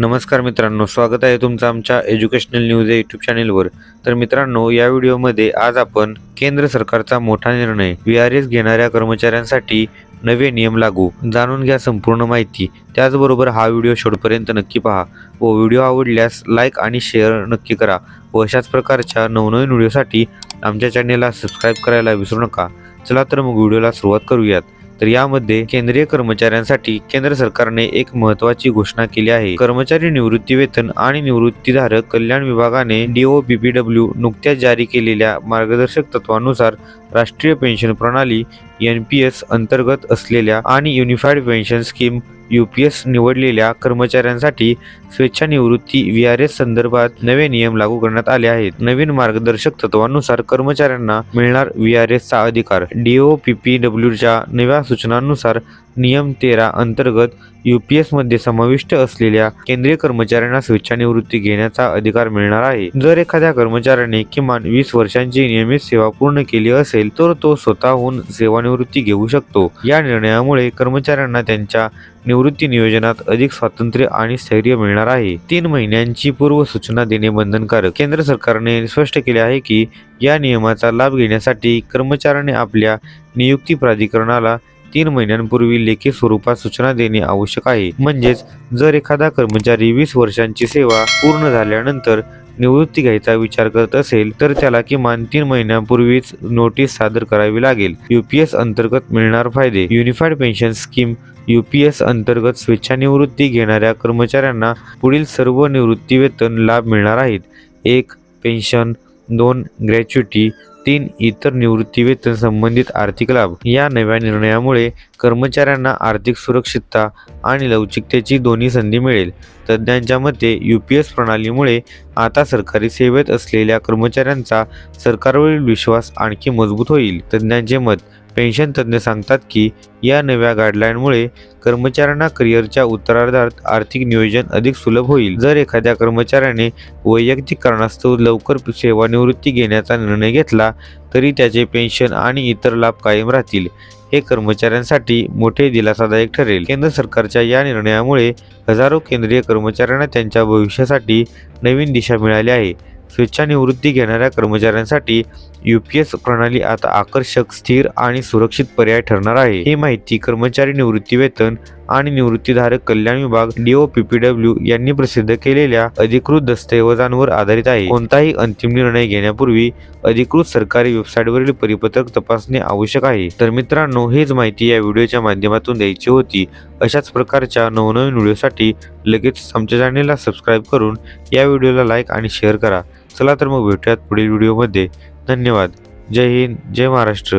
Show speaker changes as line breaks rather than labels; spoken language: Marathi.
नमस्कार मित्रांनो, स्वागत आहे तुमचं आमच्या एज्युकेशनल न्यूज या यूट्यूब चॅनेलवर। तर मित्रांनो, या व्हिडिओमध्ये आज आपण केंद्र सरकारचा मोठा निर्णय, VRS घेणाऱ्या कर्मचाऱ्यांसाठी नवे नियम लागू, जाणून घ्या संपूर्ण माहिती। त्याचबरोबर हा व्हिडिओ शेवटपर्यंत नक्की पहा व व्हिडिओ आवडल्यास लाईक आणि शेअर नक्की करा व अशाच प्रकारच्या नवनवीन व्हिडिओसाठी आमच्या चॅनेलला सबस्क्राईब करायला विसरू नका। चला तर मग व्हिडिओला सुरुवात करूयात। तर यामध्ये केंद्रीय कर्मचाऱ्यांसाठी केंद्र सरकारने एक महत्त्वाची घोषणा केली आहे। कर्मचारी निवृत्ती वेतन आणि निवृत्तीधारक कल्याण विभागाने DOPPW नुकत्याच जारी केलेल्या मार्गदर्शक तत्वानुसार राष्ट्रीय पेन्शन प्रणाली NPS अंतर्गत असलेल्या आणि युनिफाईड पेन्शन स्कीम UPS निवडलेल्या कर्मचाऱ्यांसाठी स्वेच्छानिवृत्ती VRS संदर्भात नवे नियम लागू करण्यात आले आहेत। नवीन मार्गदर्शक तत्वानुसार कर्मचाऱ्यांना मिळणार VRS चा अधिकार। DOPPW च्या नव्या सूचनांनुसार नियम 13 अंतर्गत UPS मध्ये समाविष्ट असलेल्या केंद्रीय कर्मचाऱ्यांना स्वेच्छानिवृत्ती घेण्याचा अधिकार मिळणार आहे। जर एखाद्या कर्मचाऱ्याने किमान 20 वर्षांची नियमित सेवा पूर्ण केली असेल तर तो स्वतःहून सेवानिवृत्ती घेऊ शकतो। या निर्णयामुळे कर्मचाऱ्यांना त्यांच्या निवृत्ती नियोजनात अधिक स्वातंत्र्य आणि स्थैर्य मिळणार आहे। 3 महिन्यांची पूर्व सूचना देणे बंधनकारक। केंद्र सरकारने स्पष्ट केले आहे की या नियमाचा लाभ घेण्यासाठी कर्मचाऱ्याने आपल्या नियुक्ती प्राधिकरणाला 3 महिन्यांपूर्वी लेखी स्वरूपात सूचना देणे आवश्यक आहे। म्हणजेच जर एखादा कर्मचारी 20 वर्षांची सेवा पूर्ण झाल्यानंतर निवृत्ती घ्यायचा विचार करत असेल तर त्याला किमान 3 महिन्यांपूर्वीच नोटीस सादर करावी लागेल। UPS अंतर्गत मिळणार फायदे। युनिफाईड पेन्शन स्कीम UPS अंतर्गत स्वेच्छानिवृत्ती घेणाऱ्या कर्मचाऱ्यांना पुढील सर्व निवृत्ती वेतन लाभ मिळणार आहेत। 1. पेन्शन, 2. ग्रॅच्युटी, 3. इतर निवृत्ती वेतन संबंधित आर्थिक लाभ। या नव्या निर्णयामुळे कर्मचाऱ्यांना आर्थिक सुरक्षितता आणि लवचिकतेची दोन्ही संधी मिळेल। तज्ज्ञांच्या मते UPS प्रणालीमुळे आता सरकारी सेवेत असलेल्या कर्मचाऱ्यांचा सरकारवरील विश्वास आणखी मजबूत होईल। तज्ज्ञांचे मत। पेन्शन तज्ज्ञ सांगतात की या नव्या गाईडलाईनमुळे कर्मचाऱ्यांना करिअरच्या उत्तरार्धात आर्थिक नियोजन अधिक सुलभ होईल। जर एखाद्या कर्मचाऱ्याने वैयक्तिक कारणास्तव लवकर सेवानिवृत्ती घेण्याचा निर्णय घेतला तरी त्याचे पेन्शन आणि इतर लाभ कायम राहतील। हे कर्मचाऱ्यांसाठी मोठे दिलासादायक ठरेल। केंद्र सरकारच्या या निर्णयामुळे हजारो केंद्रीय कर्मचाऱ्यांना त्यांच्या भविष्यासाठी नवीन दिशा मिळाली आहे। स्वेच्छानिवृत्ती घेणाऱ्या कर्मचाऱ्यांसाठी UPS प्रणाली आता आकर्षक, स्थिर आणि सुरक्षित पर्याय ठरणार आहे। ही माहिती कर्मचारी निवृत्ती वेतन आणि निवृत्तीधारक कल्याण विभाग DOPPW यांनी प्रसिद्ध केलेल्या अधिकृत दस्तऐवजांवर आधारित आहे। कोणताही अंतिम निर्णय घेण्यापूर्वी अधिकृत सरकारी वेबसाईटवरील परिपत्रक तपासणे आवश्यक आहे। तर मित्रांनो, हीच माहिती या व्हिडिओच्या माध्यमातून द्यायची होती। अशाच प्रकारच्या नवनवीन व्हिडिओसाठी लगेच आमच्या चॅनेलला सबस्क्राईब करून या व्हिडिओला लाईक आणि शेअर करा। चला तर मग भेटूयात पुढील व्हिडिओमध्ये। धन्यवाद। जय हिंद, जय महाराष्ट्र।